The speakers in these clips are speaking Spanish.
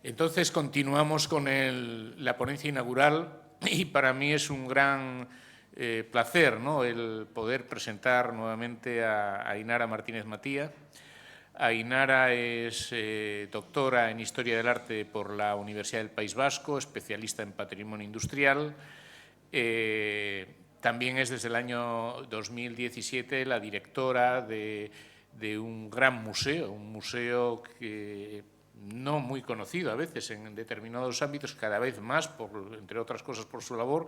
Entonces, continuamos con la ponencia inaugural y para mí es un gran placer, ¿no?, el poder presentar nuevamente a Ainara Martínez Matía. Ainara es doctora en Historia del Arte por la Universidad del País Vasco, especialista en patrimonio industrial. También es desde el año 2017 la directora de un gran museo, un museo que no muy conocido a veces en determinados ámbitos, cada vez más, entre otras cosas por su labor,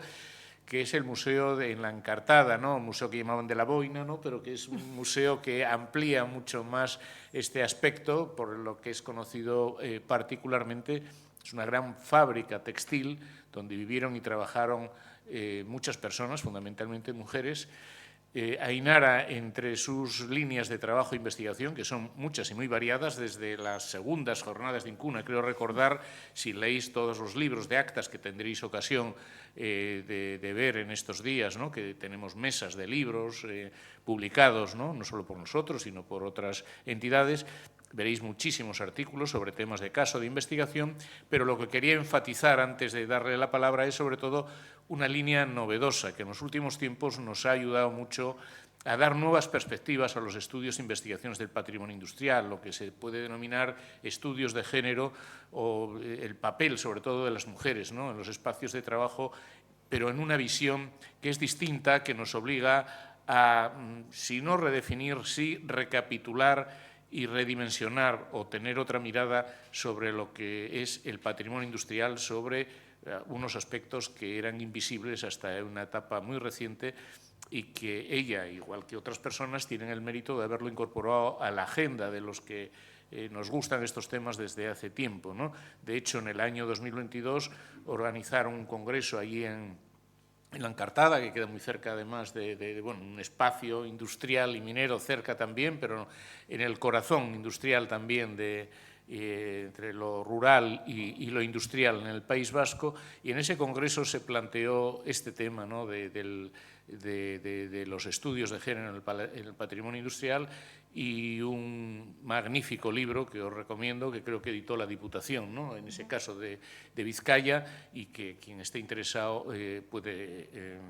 que es el museo en la Encartada, ¿no?, un museo que llamaban de la Boina, ¿no?, pero que es un museo que amplía mucho más este aspecto, por lo que es conocido particularmente. Es una gran fábrica textil donde vivieron y trabajaron muchas personas, fundamentalmente mujeres. Ainara, entre sus líneas de trabajo e investigación, que son muchas y muy variadas, desde las segundas jornadas de Incuna, creo recordar, si leéis todos los libros de actas que tendréis ocasión de ver en estos días, ¿no?, que tenemos mesas de libros publicados, ¿no?, no solo por nosotros, sino por otras entidades, veréis muchísimos artículos sobre temas de caso, de investigación, pero lo que quería enfatizar antes de darle la palabra es sobre todo una línea novedosa que en los últimos tiempos nos ha ayudado mucho a dar nuevas perspectivas a los estudios e investigaciones del patrimonio industrial, lo que se puede denominar estudios de género o el papel, sobre todo, de las mujeres, ¿no?, en los espacios de trabajo, pero en una visión que es distinta, que nos obliga a, si no redefinir, sí recapitular y redimensionar o tener otra mirada sobre lo que es el patrimonio industrial, sobre unos aspectos que eran invisibles hasta una etapa muy reciente y que ella, igual que otras personas, tienen el mérito de haberlo incorporado a la agenda de los que nos gustan estos temas desde hace tiempo, ¿no? De hecho, en el año 2022 organizaron un congreso allí en la Encartada, que queda muy cerca además de un espacio industrial y minero cerca también, pero en el corazón industrial también entre lo rural y lo industrial en el País Vasco, y en ese congreso se planteó este tema, ¿no?, de los estudios de género en el patrimonio industrial, y un magnífico libro que os recomiendo, que creo que editó la Diputación, ¿no?, en ese caso de Vizcaya, y que quien esté interesado puede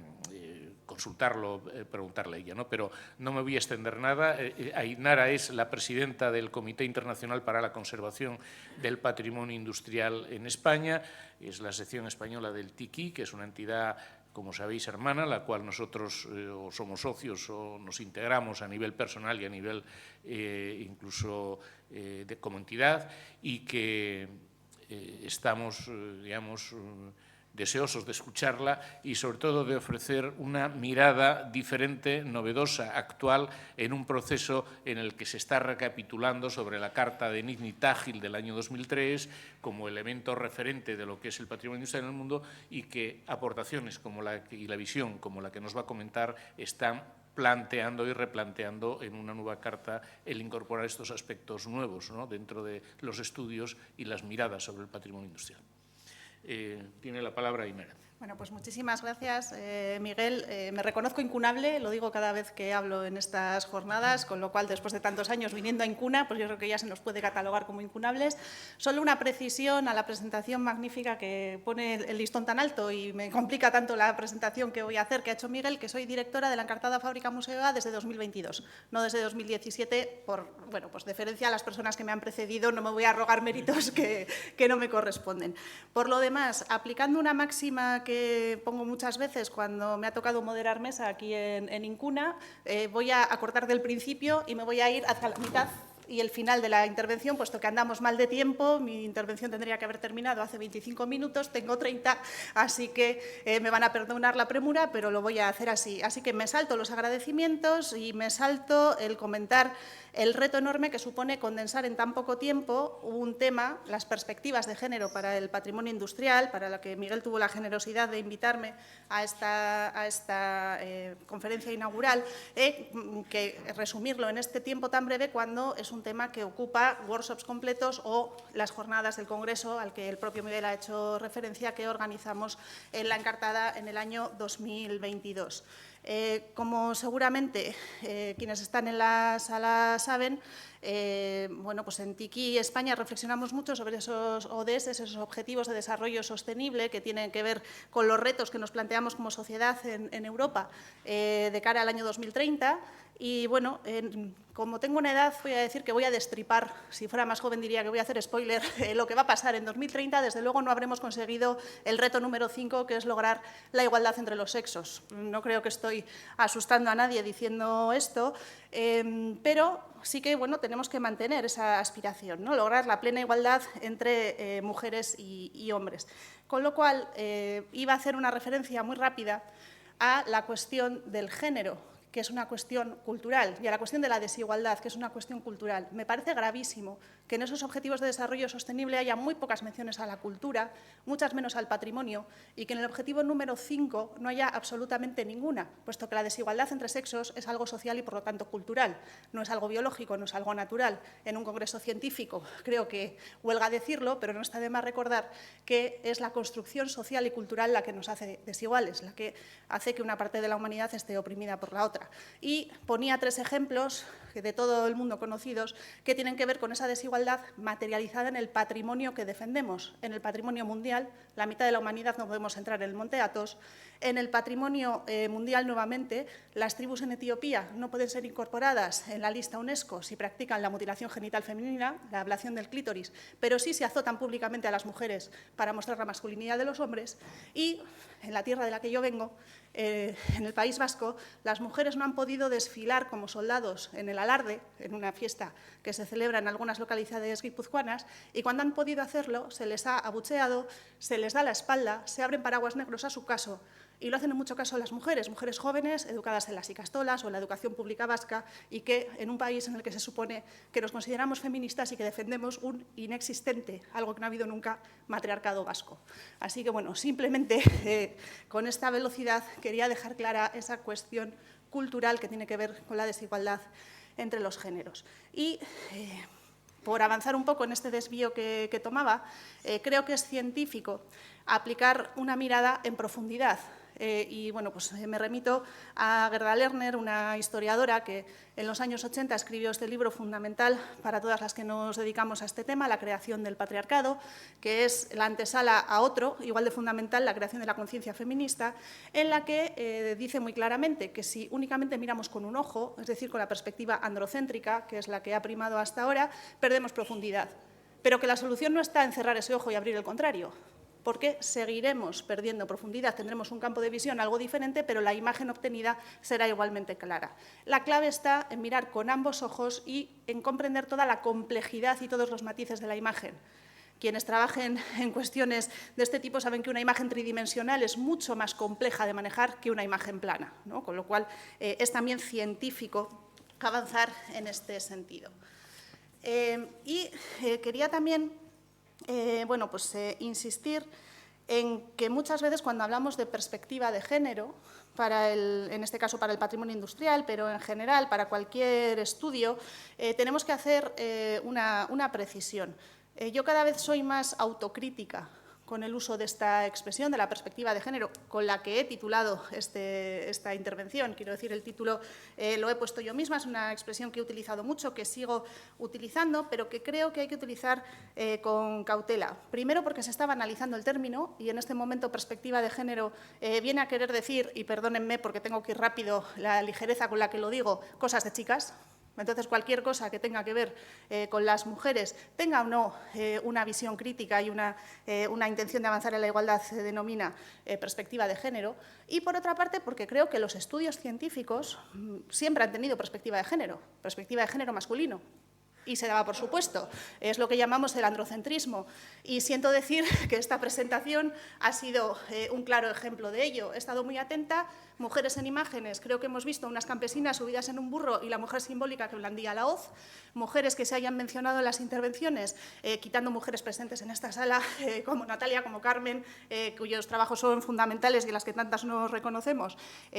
consultarlo, preguntarle a ella, ¿no? Pero no me voy a extender nada. Ainara es la presidenta del Comité Internacional para la Conservación del Patrimonio Industrial en España, es la sección española del TICI, que es una entidad, como sabéis, hermana, la cual nosotros o somos socios o nos integramos a nivel personal y a nivel incluso como entidad, y que estamos, digamos, deseosos de escucharla y, sobre todo, de ofrecer una mirada diferente, novedosa, actual, en un proceso en el que se está recapitulando sobre la Carta de Nizhny-Tagil del año 2003 como elemento referente de lo que es el patrimonio industrial en el mundo, y que aportaciones como y la visión como la que nos va a comentar están planteando y replanteando en una nueva carta el incorporar estos aspectos nuevos, ¿no?, dentro de los estudios y las miradas sobre el patrimonio industrial. Tiene la palabra Ainara. Bueno, pues muchísimas gracias, Miguel. Me reconozco incunable, lo digo cada vez que hablo en estas jornadas, con lo cual, después de tantos años viniendo a Incuna, pues yo creo que ya se nos puede catalogar como incunables. Solo una precisión a la presentación magnífica que pone el listón tan alto y me complica tanto la presentación que voy a hacer, que ha hecho Miguel, que soy directora de la Encartada Fábrica Museo desde 2022, no desde 2017, por, bueno, pues deferencia a las personas que me han precedido, no me voy a arrogar méritos que no me corresponden. Por lo demás, aplicando una máxima que pongo muchas veces cuando me ha tocado moderar mesa aquí en Incuna, voy a cortar del principio y me voy a ir hacia la mitad y el final de la intervención, puesto que andamos mal de tiempo. Mi intervención tendría que haber terminado hace 25 minutos, tengo 30, así que me van a perdonar la premura, pero lo voy a hacer así. Así que me salto los agradecimientos y me salto el comentar el reto enorme que supone condensar en tan poco tiempo un tema, las perspectivas de género para el patrimonio industrial, para la que Miguel tuvo la generosidad de invitarme a esta conferencia inaugural, que resumirlo en este tiempo tan breve cuando es un tema que ocupa workshops completos o las jornadas del Congreso al que el propio Miguel ha hecho referencia, que organizamos en la Encartada en el año 2022. Como seguramente quienes están en la sala saben, Bueno, pues en Tiki España reflexionamos mucho sobre esos ODS, esos Objetivos de Desarrollo Sostenible, que tienen que ver con los retos que nos planteamos como sociedad en Europa de cara al año 2030. Y bueno, como tengo una edad, voy a decir que voy a destripar, si fuera más joven diría que voy a hacer spoiler, lo que va a pasar en 2030. Desde luego no habremos conseguido el reto número 5, que es lograr la igualdad entre los sexos. No creo que estoy asustando a nadie diciendo esto, pero sí que bueno, tenemos que mantener esa aspiración, ¿no? Lograr la plena igualdad entre mujeres y hombres. Con lo cual, iba a hacer una referencia muy rápida a la cuestión del género, que es una cuestión cultural, y a la cuestión de la desigualdad, que es una cuestión cultural. Me parece gravísimo que en esos Objetivos de Desarrollo Sostenible haya muy pocas menciones a la cultura, muchas menos al patrimonio, y que en el objetivo número 5 no haya absolutamente ninguna, puesto que la desigualdad entre sexos es algo social y, por lo tanto, cultural. No es algo biológico, no es algo natural. En un congreso científico creo que huelga decirlo, pero no está de más recordar que es la construcción social y cultural la que nos hace desiguales, la que hace que una parte de la humanidad esté oprimida por la otra. Y ponía 3 ejemplos de todo el mundo conocidos que tienen que ver con esa desigualdad materializada en el patrimonio que defendemos. En el patrimonio mundial, la mitad de la humanidad no podemos entrar en el Monte Athos. En el patrimonio mundial, nuevamente, las tribus en Etiopía no pueden ser incorporadas en la lista UNESCO si practican la mutilación genital femenina, la ablación del clítoris, pero sí se azotan públicamente a las mujeres para mostrar la masculinidad de los hombres. Y en la tierra de la que yo vengo, en el País Vasco, las mujeres no han podido desfilar como soldados en el alarde, en una fiesta que se celebra en algunas localidades guipuzcoanas, y cuando han podido hacerlo se les ha abucheado, se les da la espalda, se abren paraguas negros a su caso, y lo hacen en mucho caso las mujeres jóvenes, educadas en las icastolas o en la educación pública vasca, y que en un país en el que se supone que nos consideramos feministas y que defendemos un inexistente, algo que no ha habido nunca, matriarcado vasco. Así que, bueno, simplemente con esta velocidad quería dejar clara esa cuestión cultural que tiene que ver con la desigualdad entre los géneros. Y por avanzar un poco en este desvío que tomaba, creo que es científico aplicar una mirada en profundidad. Y bueno, pues me remito a Gerda Lerner, una historiadora que en los años 80 escribió este libro fundamental para todas las que nos dedicamos a este tema, La creación del patriarcado, que es la antesala a otro, igual de fundamental, La creación de la conciencia feminista, en la que dice muy claramente que si únicamente miramos con un ojo, es decir, con la perspectiva androcéntrica, que es la que ha primado hasta ahora, perdemos profundidad. Pero que la solución no está en cerrar ese ojo y abrir el contrario, porque seguiremos perdiendo profundidad, tendremos un campo de visión algo diferente, pero la imagen obtenida será igualmente clara. La clave está en mirar con ambos ojos y en comprender toda la complejidad y todos los matices de la imagen. Quienes trabajen en cuestiones de este tipo saben que una imagen tridimensional es mucho más compleja de manejar que una imagen plana, ¿no? Con lo cual es también científico avanzar en este sentido. Quería también bueno, pues, insistir en que muchas veces cuando hablamos de perspectiva de género, en este caso para el patrimonio industrial, pero en general para cualquier estudio, tenemos que hacer una precisión. Yo cada vez soy más autocrítica con el uso de esta expresión, de la perspectiva de género, con la que he titulado esta intervención. Quiero decir, el título lo he puesto yo misma, es una expresión que he utilizado mucho, que sigo utilizando, pero que creo que hay que utilizar con cautela. Primero, porque se está banalizando el término y en este momento perspectiva de género viene a querer decir, y perdónenme porque tengo que ir rápido, la ligereza con la que lo digo, cosas de chicas. Entonces, cualquier cosa que tenga que ver con las mujeres, tenga o no una visión crítica y una intención de avanzar en la igualdad, se denomina perspectiva de género. Y, por otra parte, porque creo que los estudios científicos siempre han tenido perspectiva de género masculino. Y se daba por supuesto, es lo que llamamos el androcentrismo. Y siento decir que esta presentación ha sido un claro ejemplo de ello. He estado muy atenta, mujeres en imágenes, creo que hemos visto unas campesinas subidas en un burro y la mujer simbólica que blandía la hoz, mujeres que se hayan mencionado en las intervenciones, quitando mujeres presentes en esta sala, como Natalia, como Carmen, cuyos trabajos son fundamentales y en las que tantas nos reconocemos.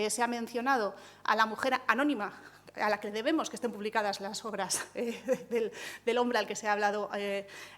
Se ha mencionado a la mujer anónima, a la que debemos que estén publicadas las obras del hombre al que se ha hablado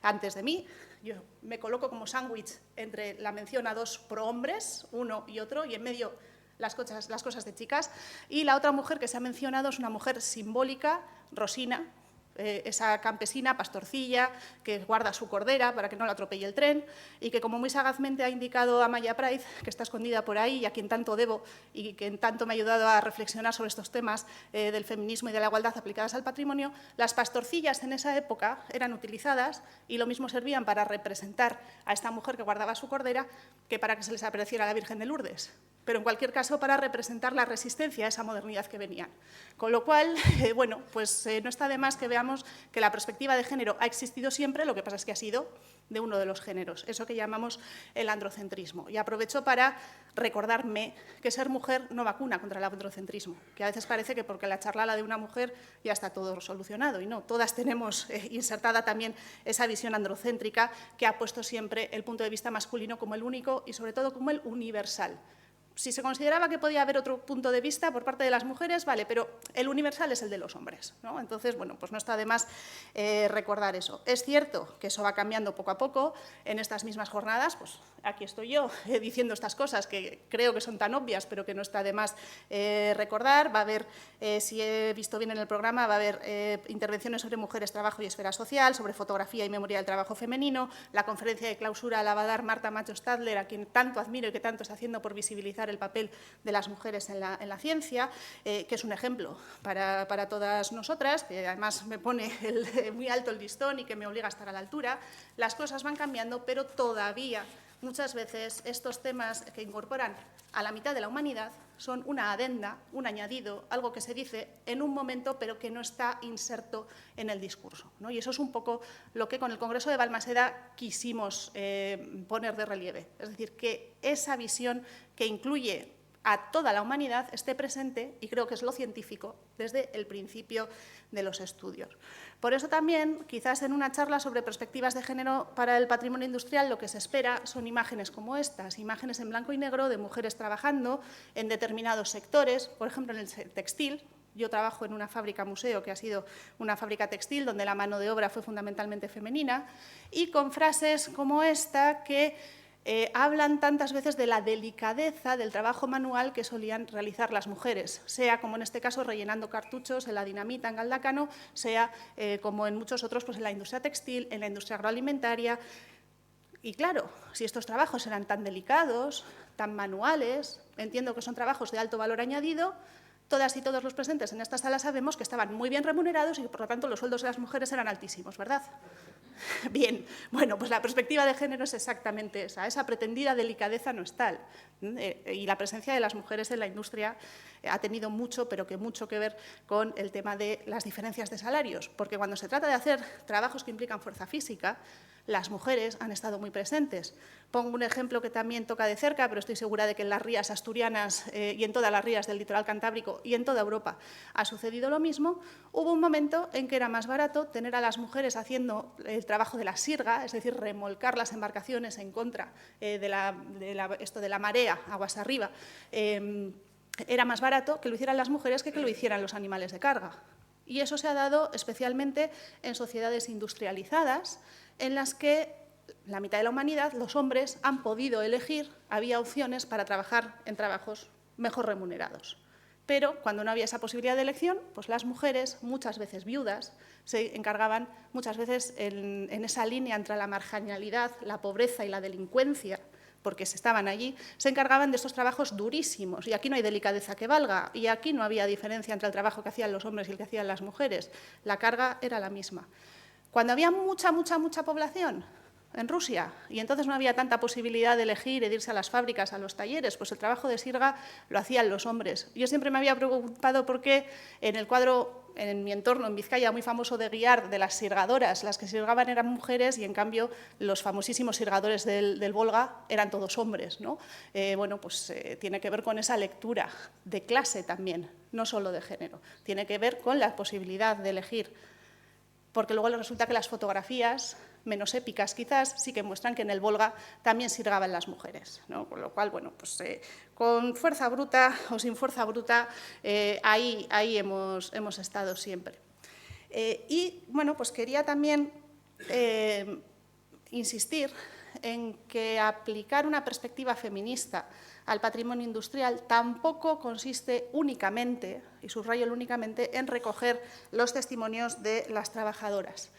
antes de mí. Yo me coloco como sándwich entre la mención a dos prohombres, uno y otro, y en medio las cosas de chicas. Y la otra mujer que se ha mencionado es una mujer simbólica, Rosina, esa campesina, pastorcilla, que guarda su cordera para que no la atropelle el tren y que, como muy sagazmente ha indicado Amaya Price, que está escondida por ahí y a quien tanto debo y que tanto me ha ayudado a reflexionar sobre estos temas del feminismo y de la igualdad aplicadas al patrimonio, las pastorcillas en esa época eran utilizadas y lo mismo servían para representar a esta mujer que guardaba su cordera que para que se les apareciera la Virgen de Lourdes, pero en cualquier caso para representar la resistencia a esa modernidad que venían. Con lo cual, bueno, pues no está de más que veamos que la perspectiva de género ha existido siempre, lo que pasa es que ha sido de uno de los géneros, eso que llamamos el androcentrismo. Y aprovecho para recordarme que ser mujer no vacuna contra el androcentrismo, que a veces parece que porque la charla la de una mujer ya está todo solucionado, y no, todas tenemos insertada también esa visión androcéntrica que ha puesto siempre el punto de vista masculino como el único y sobre todo como el universal. Si se consideraba que podía haber otro punto de vista por parte de las mujeres, vale, pero el universal es el de los hombres, ¿no? Entonces, bueno, pues no está de más recordar eso. Es cierto que eso va cambiando poco a poco. En estas mismas jornadas, pues aquí estoy yo diciendo estas cosas que creo que son tan obvias, pero que no está de más recordar. Va a haber, si he visto bien en el programa, va a haber intervenciones sobre mujeres, trabajo y esfera social, sobre fotografía y memoria del trabajo femenino. La conferencia de clausura la va a dar Marta Macho Stadler, a quien tanto admiro y que tanto está haciendo por visibilizar el papel de las mujeres en la ciencia, que es un ejemplo para todas nosotras, que además me pone muy alto el listón y que me obliga a estar a la altura. Las cosas van cambiando, pero todavía muchas veces estos temas que incorporan a la mitad de la humanidad son una adenda, un añadido, algo que se dice en un momento pero que no está inserto en el discurso, ¿no? Y eso es un poco lo que con el Congreso de Balmaseda quisimos poner de relieve. Es decir, que esa visión que incluye a toda la humanidad esté presente, y creo que es lo científico, desde el principio de los estudios. Por eso también, quizás en una charla sobre perspectivas de género para el patrimonio industrial, lo que se espera son imágenes como estas, imágenes en blanco y negro de mujeres trabajando en determinados sectores, por ejemplo, en el textil. Yo trabajo en una fábrica museo que ha sido una fábrica textil donde la mano de obra fue fundamentalmente femenina, y con frases como esta que hablan tantas veces de la delicadeza del trabajo manual que solían realizar las mujeres, sea como en este caso rellenando cartuchos en la dinamita en Galdácano, sea como en muchos otros pues en la industria textil, en la industria agroalimentaria. Y claro, si estos trabajos eran tan delicados, tan manuales, entiendo que son trabajos de alto valor añadido, todas y todos los presentes en esta sala sabemos que estaban muy bien remunerados y que, por lo tanto, los sueldos de las mujeres eran altísimos, ¿verdad? Bien, bueno, pues la perspectiva de género es exactamente esa pretendida delicadeza no es tal. Y la presencia de las mujeres en la industria ha tenido mucho, pero que mucho que ver con el tema de las diferencias de salarios, porque cuando se trata de hacer trabajos que implican fuerza física, las mujeres han estado muy presentes. Pongo un ejemplo que también toca de cerca, pero estoy segura de que en las rías asturianas y en todas las rías del litoral cantábrico y en toda Europa ha sucedido lo mismo. Hubo un momento en que era más barato tener a las mujeres haciendo el trabajo de la sirga, es decir, remolcar las embarcaciones en contra de la marea, aguas arriba. Era más barato que lo hicieran las mujeres que lo hicieran los animales de carga. Y eso se ha dado especialmente en sociedades industrializadas, en las que la mitad de la humanidad, los hombres, han podido elegir, había opciones para trabajar en trabajos mejor remunerados. Pero cuando no había esa posibilidad de elección, pues las mujeres, muchas veces viudas, se encargaban muchas veces en esa línea entre la marginalidad, la pobreza y la delincuencia, porque se estaban allí, se encargaban de estos trabajos durísimos. Y aquí no hay delicadeza que valga, y aquí no había diferencia entre el trabajo que hacían los hombres y el que hacían las mujeres. La carga era la misma. Cuando había mucha población en Rusia y entonces no había tanta posibilidad de elegir y de irse a las fábricas, a los talleres, pues el trabajo de sirga lo hacían los hombres. Yo siempre me había preocupado porque en el cuadro, en mi entorno, en Vizcaya, muy famoso de Guiar, de las sirgadoras, las que sirgaban eran mujeres y, en cambio, los famosísimos sirgadores del Volga eran todos hombres, ¿no? Bueno, pues tiene que ver con esa lectura de clase también, no solo de género. Tiene que ver con la posibilidad de elegir, porque luego resulta que las fotografías, menos épicas quizás, sí que muestran que en el Volga también sirgaban las mujeres, ¿no? Con lo cual, bueno, pues con fuerza bruta o sin fuerza bruta, ahí hemos estado siempre. Y, bueno, pues quería también insistir en que aplicar una perspectiva feminista al patrimonio industrial tampoco consiste únicamente, y subrayo el únicamente, en recoger los testimonios de las trabajadoras.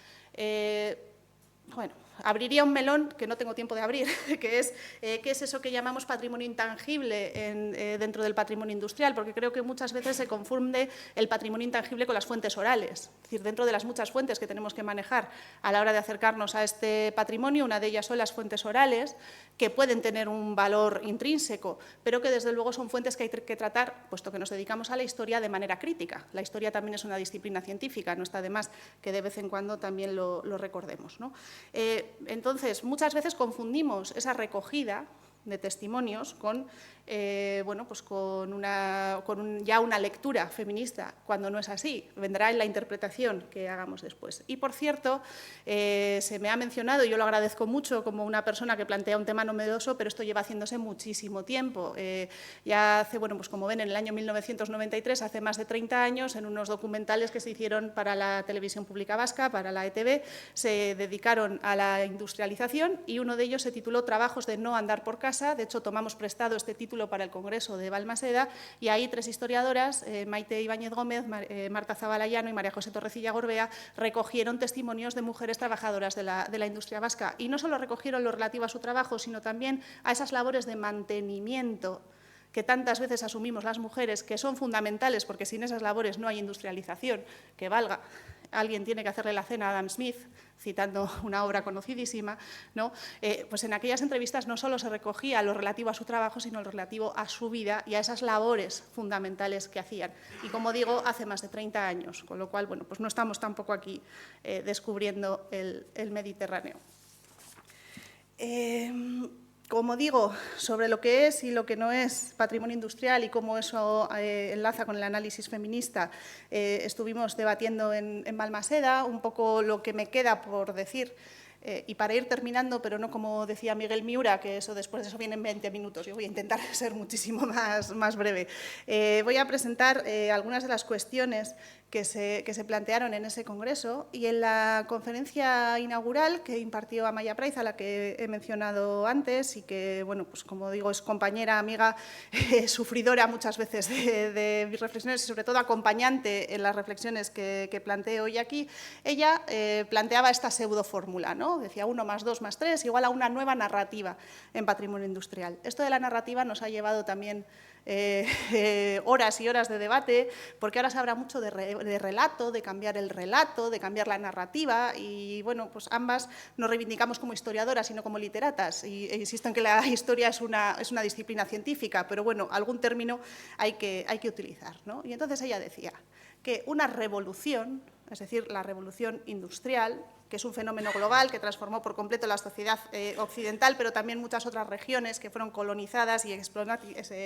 Bueno, abriría un melón que no tengo tiempo de abrir, que es qué es eso que llamamos patrimonio intangible dentro del patrimonio industrial, porque creo que muchas veces se confunde el patrimonio intangible con las fuentes orales. Es decir, dentro de las muchas fuentes que tenemos que manejar a la hora de acercarnos a este patrimonio, una de ellas son las fuentes orales, que pueden tener un valor intrínseco, pero que desde luego son fuentes que hay que tratar, puesto que nos dedicamos a la historia, de manera crítica. La historia también es una disciplina científica, no está de más que de vez en cuando también lo recordemos, ¿no? Entonces, muchas veces confundimos esa recogida de testimonios con, bueno, pues ya una lectura feminista, cuando no es así. Vendrá en la interpretación que hagamos después. Y, por cierto, se me ha mencionado, y yo lo agradezco mucho como una persona que plantea un tema novedoso, pero esto lleva haciéndose muchísimo tiempo. Ya hace, bueno, pues como ven, en el año 1993, hace más de 30 años, en unos documentales que se hicieron para la televisión pública vasca, para la ETV, se dedicaron a la industrialización y uno de ellos se tituló Trabajos de no andar por casa. De hecho, tomamos prestado este título para el Congreso de Balmaseda y ahí tres historiadoras, Maite Ibáñez Gómez, Marta Zabalayano y María José Torrecilla Gorbea, recogieron testimonios de mujeres trabajadoras de la industria vasca. Y no solo recogieron lo relativo a su trabajo, sino también a esas labores de mantenimiento que tantas veces asumimos las mujeres, que son fundamentales porque sin esas labores no hay industrialización, que valga. Alguien tiene que hacerle la cena a Adam Smith, citando una obra conocidísima, ¿no? Pues en aquellas entrevistas no solo se recogía lo relativo a su trabajo, sino lo relativo a su vida y a esas labores fundamentales que hacían. Y como digo, hace más de 30 años, con lo cual, bueno, pues no estamos tampoco aquí descubriendo el Mediterráneo. Como digo, sobre lo que es y lo que no es patrimonio industrial y cómo eso enlaza con el análisis feminista, estuvimos debatiendo en Balmaseda, un poco lo que me queda por decir. Y para ir terminando, pero no como decía Miguel Miura, que eso después de eso vienen 20 minutos, yo voy a intentar ser muchísimo más breve. Voy a presentar algunas de las cuestiones que se plantearon en ese congreso y en la conferencia inaugural que impartió Amaya Praiz, a la que he mencionado antes y que, bueno, pues como digo, es compañera, amiga, sufridora muchas veces de mis reflexiones y sobre todo acompañante en las reflexiones que planteo hoy aquí. Ella planteaba esta pseudofórmula, ¿no? Decía 1 más 2 más 3 igual a una nueva narrativa en patrimonio industrial. Esto de la narrativa nos ha llevado también horas y horas de debate, porque ahora se habla mucho de relato, de cambiar el relato, de cambiar la narrativa y, bueno, pues ambas nos reivindicamos como historiadoras y no como literatas. Y insisto en que la historia es una disciplina científica, pero, bueno, algún término hay que utilizar, ¿no? Y entonces ella decía que una revolución, es decir, la revolución industrial, que es un fenómeno global que transformó por completo la sociedad occidental, pero también muchas otras regiones que fueron colonizadas y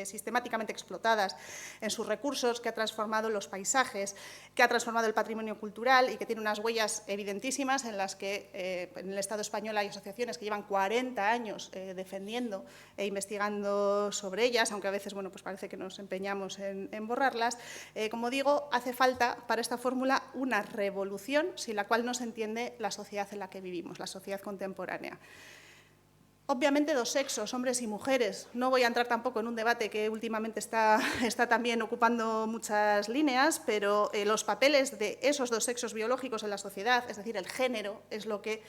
sistemáticamente explotadas en sus recursos, que ha transformado los paisajes, que ha transformado el patrimonio cultural y que tiene unas huellas evidentísimas en las que en el Estado español hay asociaciones que llevan 40 años defendiendo e investigando sobre ellas, aunque a veces, bueno, pues parece que nos empeñamos en borrarlas. Como digo, hace falta para esta fórmula una revolución sin la cual no se entiende la sociedad en la que vivimos, la sociedad contemporánea. Obviamente dos sexos, hombres y mujeres. No voy a entrar tampoco en un debate que últimamente está también ocupando muchas líneas, pero los papeles de esos dos sexos biológicos en la sociedad, es decir, el género, es lo que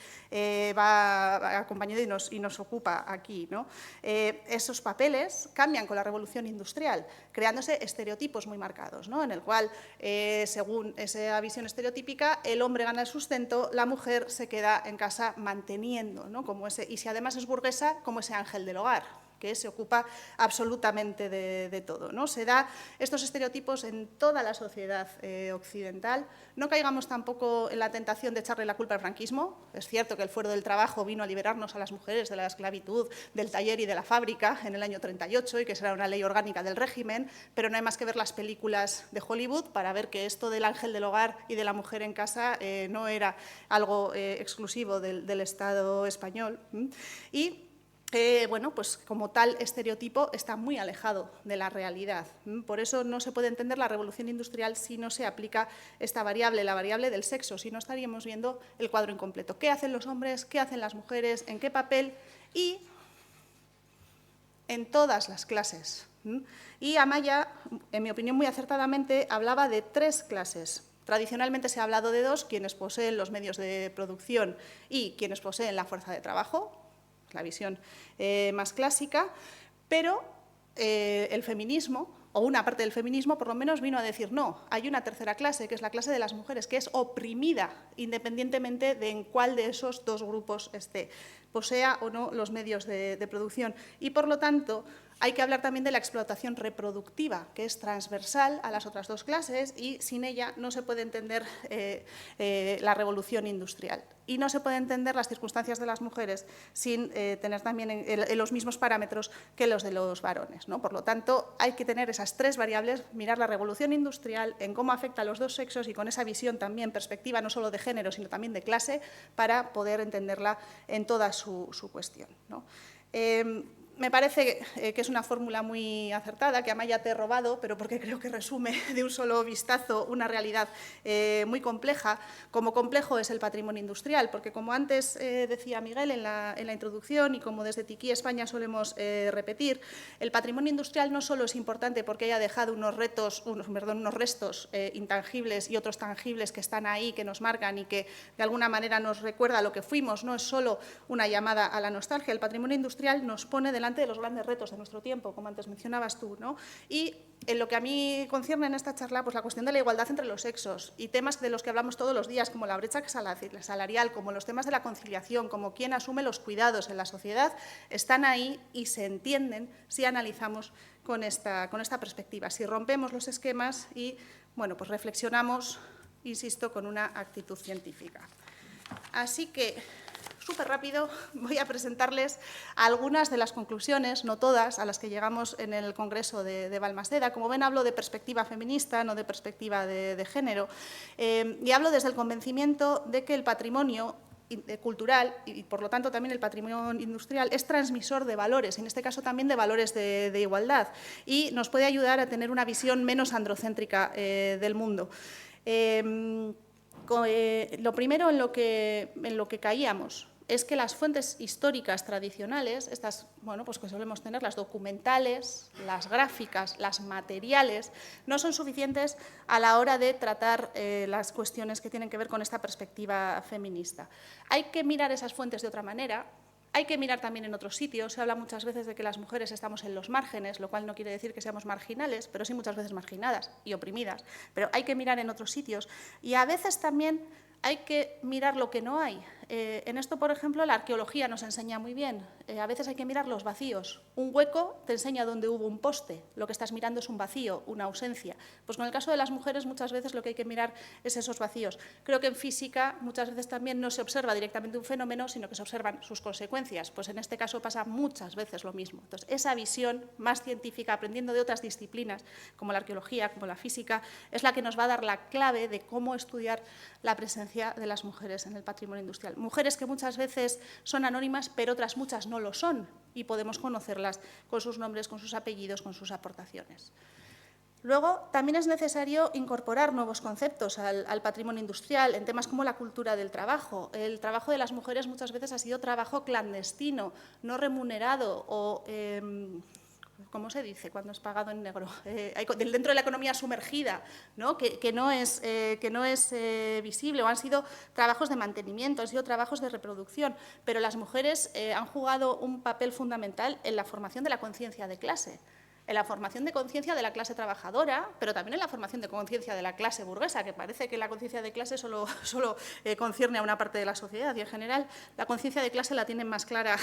va acompañado y nos ocupa aquí, ¿no? Esos papeles cambian con la revolución industrial, creándose estereotipos muy marcados, ¿no? En el cual, según esa visión estereotípica, el hombre gana el sustento, la mujer se queda en casa manteniendo, ¿no? Y si además es burguesa, como ese ángel del hogar, que se ocupa absolutamente de todo, ¿no? Se da estos estereotipos en toda la sociedad occidental. No caigamos tampoco en la tentación de echarle la culpa al franquismo. Es cierto que el fuero del trabajo vino a liberarnos a las mujeres de la esclavitud, del taller y de la fábrica en el año 38 y que será una ley orgánica del régimen, pero no hay más que ver las películas de Hollywood para ver que esto del ángel del hogar y de la mujer en casa no era algo exclusivo del Estado español. Y bueno, pues como tal estereotipo está muy alejado de la realidad. Por eso no se puede entender la revolución industrial si no se aplica esta variable, la variable del sexo, si no estaríamos viendo el cuadro incompleto. ¿Qué hacen los hombres? ¿Qué hacen las mujeres? ¿En qué papel y en todas las clases. Y Amaya, en mi opinión muy acertadamente, hablaba de 3 clases. Tradicionalmente se ha hablado de 2, quienes poseen los medios de producción y quienes poseen la fuerza de trabajo, la visión más clásica, pero el feminismo, o una parte del feminismo, por lo menos vino a decir no, hay una tercera clase, que es la clase de las mujeres, que es oprimida, independientemente de en cuál de esos 2 grupos esté, posea o no los medios de producción. Y, por lo tanto, hay que hablar también de la explotación reproductiva, que es transversal a las otras 2 clases y sin ella no se puede entender la revolución industrial. Y no se puede entender las circunstancias de las mujeres sin tener también los mismos parámetros que los de los varones, ¿no? Por lo tanto, hay que tener esas 3 variables, mirar la revolución industrial, en cómo afecta a los 2 sexos y con esa visión también, perspectiva no solo de género, sino también de clase, para poder entenderla en toda su cuestión, ¿no? Me parece que es una fórmula muy acertada, que Amaya te he robado, pero porque creo que resume de un solo vistazo una realidad muy compleja, como complejo es el patrimonio industrial, porque como antes decía Miguel en la introducción y como desde Tiquí España solemos repetir, el patrimonio industrial no solo es importante porque haya dejado unos restos intangibles y otros tangibles que están ahí, que nos marcan y que de alguna manera nos recuerda lo que fuimos, no es solo una llamada a la nostalgia, el patrimonio industrial nos pone delante de los grandes retos de nuestro tiempo, como antes mencionabas tú, ¿no? Y en lo que a mí concierne en esta charla, pues la cuestión de la igualdad entre los sexos y temas de los que hablamos todos los días, como la brecha salarial, como los temas de la conciliación, como quién asume los cuidados en la sociedad, están ahí y se entienden si analizamos con esta perspectiva, si rompemos los esquemas y, bueno, pues reflexionamos, insisto, con una actitud científica. Así que, súper rápido, voy a presentarles algunas de las conclusiones, no todas, a las que llegamos en el Congreso de Balmaseda. Como ven, hablo de perspectiva feminista, no de perspectiva de género, y hablo desde el convencimiento de que el patrimonio cultural y, por lo tanto, también el patrimonio industrial es transmisor de valores, en este caso también de valores de igualdad, y nos puede ayudar a tener una visión menos androcéntrica del mundo. Lo primero en lo que caíamos es que las fuentes históricas tradicionales, estas, bueno, pues que solemos tener, las documentales, las gráficas, las materiales, no son suficientes a la hora de tratar las cuestiones que tienen que ver con esta perspectiva feminista. Hay que mirar esas fuentes de otra manera. Hay que mirar también en otros sitios. Se habla muchas veces de que las mujeres estamos en los márgenes, lo cual no quiere decir que seamos marginales, pero sí muchas veces marginadas y oprimidas. Pero hay que mirar en otros sitios y a veces también hay que mirar lo que no hay. En esto, por ejemplo, la arqueología nos enseña muy bien. A veces hay que mirar los vacíos. Un hueco te enseña dónde hubo un poste. Lo que estás mirando es un vacío, una ausencia. Pues con el caso de las mujeres, muchas veces lo que hay que mirar es esos vacíos. Creo que en física muchas veces también no se observa directamente un fenómeno, sino que se observan sus consecuencias. Pues en este caso pasa muchas veces lo mismo. Entonces, esa visión más científica, aprendiendo de otras disciplinas, como la arqueología, como la física, es la que nos va a dar la clave de cómo estudiar la presencia de las mujeres en el patrimonio industrial. Mujeres que muchas veces son anónimas, pero otras muchas no lo son, y podemos conocerlas con sus nombres, con sus apellidos, con sus aportaciones. Luego, también es necesario incorporar nuevos conceptos al patrimonio industrial en temas como la cultura del trabajo. El trabajo de las mujeres muchas veces ha sido trabajo clandestino, no remunerado o ¿cómo se dice cuando es pagado en negro? Dentro de la economía sumergida, ¿no? que no es visible, o han sido trabajos de mantenimiento, han sido trabajos de reproducción, pero las mujeres han jugado un papel fundamental en la formación de la conciencia de clase, en la formación de conciencia de la clase trabajadora, pero también en la formación de conciencia de la clase burguesa, que parece que la conciencia de clase solo concierne a una parte de la sociedad, y en general la conciencia de clase la tienen más clara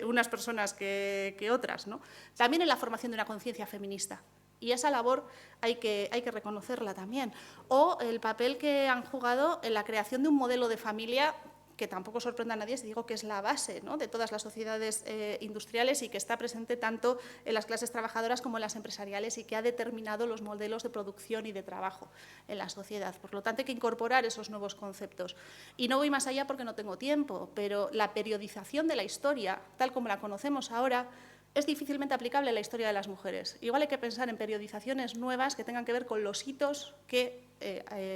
unas personas que otras, ¿no? También en la formación de una conciencia feminista. Y esa labor hay que reconocerla también. O el papel que han jugado en la creación de un modelo de familia que tampoco sorprenda a nadie si digo que es la base, ¿no?, de todas las sociedades industriales y que está presente tanto en las clases trabajadoras como en las empresariales y que ha determinado los modelos de producción y de trabajo en la sociedad. Por lo tanto, hay que incorporar esos nuevos conceptos. Y no voy más allá porque no tengo tiempo, pero la periodización de la historia, tal como la conocemos ahora, es difícilmente aplicable a la historia de las mujeres. Igual hay que pensar en periodizaciones nuevas que tengan que ver con los hitos que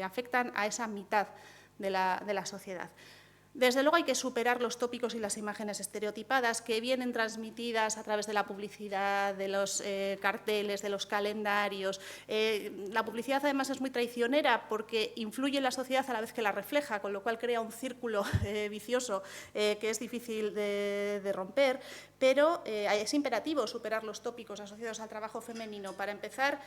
afectan a esa mitad de la sociedad. Desde luego hay que superar los tópicos y las imágenes estereotipadas que vienen transmitidas a través de la publicidad, de los carteles, de los calendarios. La publicidad además es muy traicionera porque influye en la sociedad a la vez que la refleja, con lo cual crea un círculo vicioso que es difícil de romper, pero es imperativo superar los tópicos asociados al trabajo femenino. Para empezar,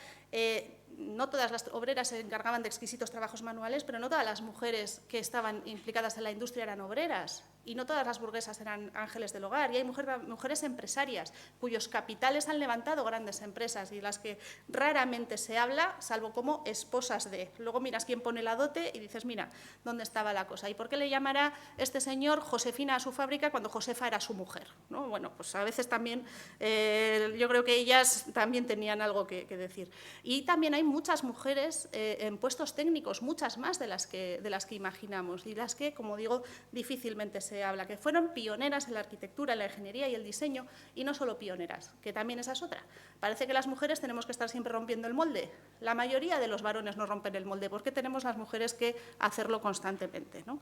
no todas las obreras se encargaban de exquisitos trabajos manuales, pero no todas las mujeres que estaban implicadas en la industria eran obreras, y no todas las burguesas eran ángeles del hogar, y hay mujeres empresarias cuyos capitales han levantado grandes empresas y las que raramente se habla, salvo como esposas de. Luego miras quién pone la dote y dices, mira, ¿dónde estaba la cosa? ¿Y por qué le llamará este señor Josefina a su fábrica cuando Josefa era su mujer? ¿No? Bueno, pues a veces también yo creo que ellas también tenían algo que decir. Y también hay muchas mujeres en puestos técnicos, muchas más de las que imaginamos y las que, como digo, difícilmente se habla, que fueron pioneras en la arquitectura, en la ingeniería y el diseño, y no solo pioneras, que también esa es otra. Parece que las mujeres tenemos que estar siempre rompiendo el molde. La mayoría de los varones no rompen el molde, porque tenemos las mujeres que hacerlo constantemente, ¿no?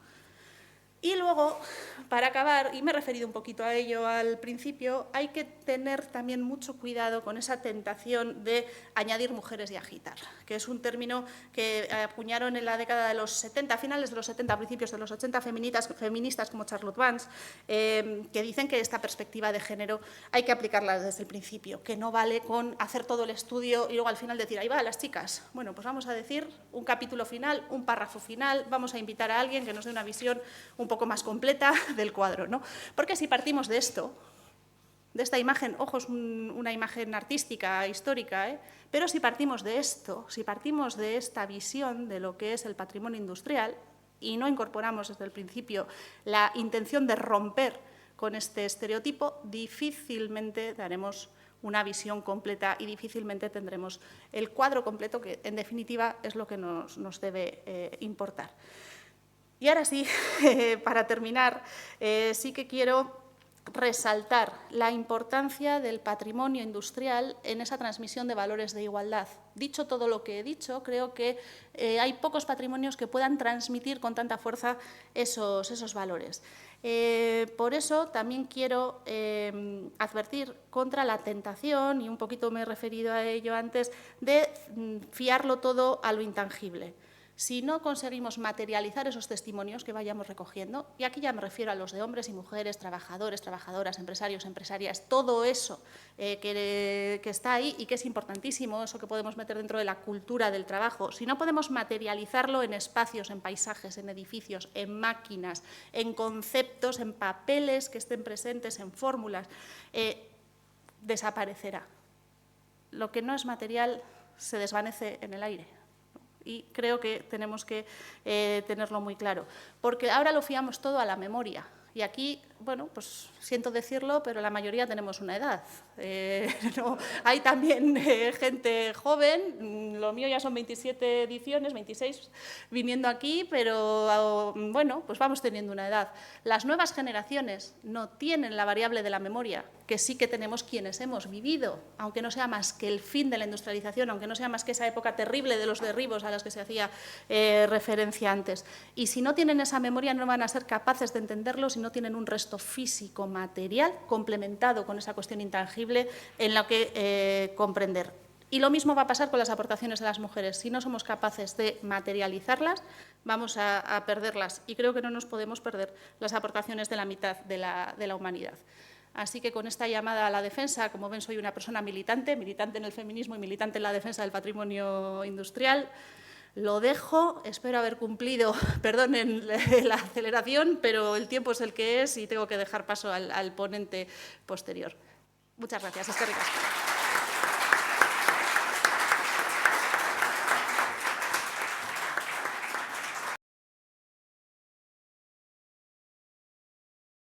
Y luego, para acabar, y me he referido un poquito a ello al principio, hay que tener también mucho cuidado con esa tentación de añadir mujeres y agitar, que es un término que acuñaron en la década de los 70, finales de los 70, principios de los 80, feministas como Charlotte Vance, que dicen que esta perspectiva de género hay que aplicarla desde el principio, que no vale con hacer todo el estudio y luego al final decir, ahí va, las chicas. Bueno, pues vamos a decir un capítulo final, un párrafo final, vamos a invitar a alguien que nos dé una visión un poco más completa del cuadro, ¿no? Porque si partimos de esto, de esta imagen, ojo, es una imagen artística, histórica, pero si partimos de esto, si partimos de esta visión de lo que es el patrimonio industrial y no incorporamos desde el principio la intención de romper con este estereotipo, difícilmente daremos una visión completa y difícilmente tendremos el cuadro completo, que en definitiva es lo que nos debe importar. Y ahora sí, para terminar, sí que quiero resaltar la importancia del patrimonio industrial en esa transmisión de valores de igualdad. Dicho todo lo que he dicho, creo que hay pocos patrimonios que puedan transmitir con tanta fuerza esos valores. Por eso también quiero advertir contra la tentación, y un poquito me he referido a ello antes, de fiarlo todo a lo intangible. Si no conseguimos materializar esos testimonios que vayamos recogiendo, y aquí ya me refiero a los de hombres y mujeres, trabajadores, trabajadoras, empresarios, empresarias, todo eso que está ahí y que es importantísimo, eso que podemos meter dentro de la cultura del trabajo, si no podemos materializarlo en espacios, en paisajes, en edificios, en máquinas, en conceptos, en papeles que estén presentes, en fórmulas, desaparecerá. Lo que no es material se desvanece en el aire. Y creo que tenemos que tenerlo muy claro, porque ahora lo fiamos todo a la memoria. Y aquí, bueno, pues siento decirlo, pero la mayoría tenemos una edad. No, hay también gente joven, lo mío ya son 27 ediciones, 26 viniendo aquí, pero bueno, pues vamos teniendo una edad. Las nuevas generaciones no tienen la variable de la memoria, que sí que tenemos quienes hemos vivido, aunque no sea más que el fin de la industrialización, aunque no sea más que esa época terrible de los derribos a los que se hacía referencia antes. Y si no tienen esa memoria no van a ser capaces de entenderlo si no tienen un resto físico, material, complementado con esa cuestión intangible en la que comprender. Y lo mismo va a pasar con las aportaciones de las mujeres. Si no somos capaces de materializarlas, vamos a perderlas. Y creo que no nos podemos perder las aportaciones de la mitad de la humanidad. Así que con esta llamada a la defensa, como ven, soy una persona militante en el feminismo y militante en la defensa del patrimonio industrial. Lo dejo, espero haber cumplido, perdonen la aceleración, pero el tiempo es el que es y tengo que dejar paso al ponente posterior. Muchas gracias. Eskerrik asko.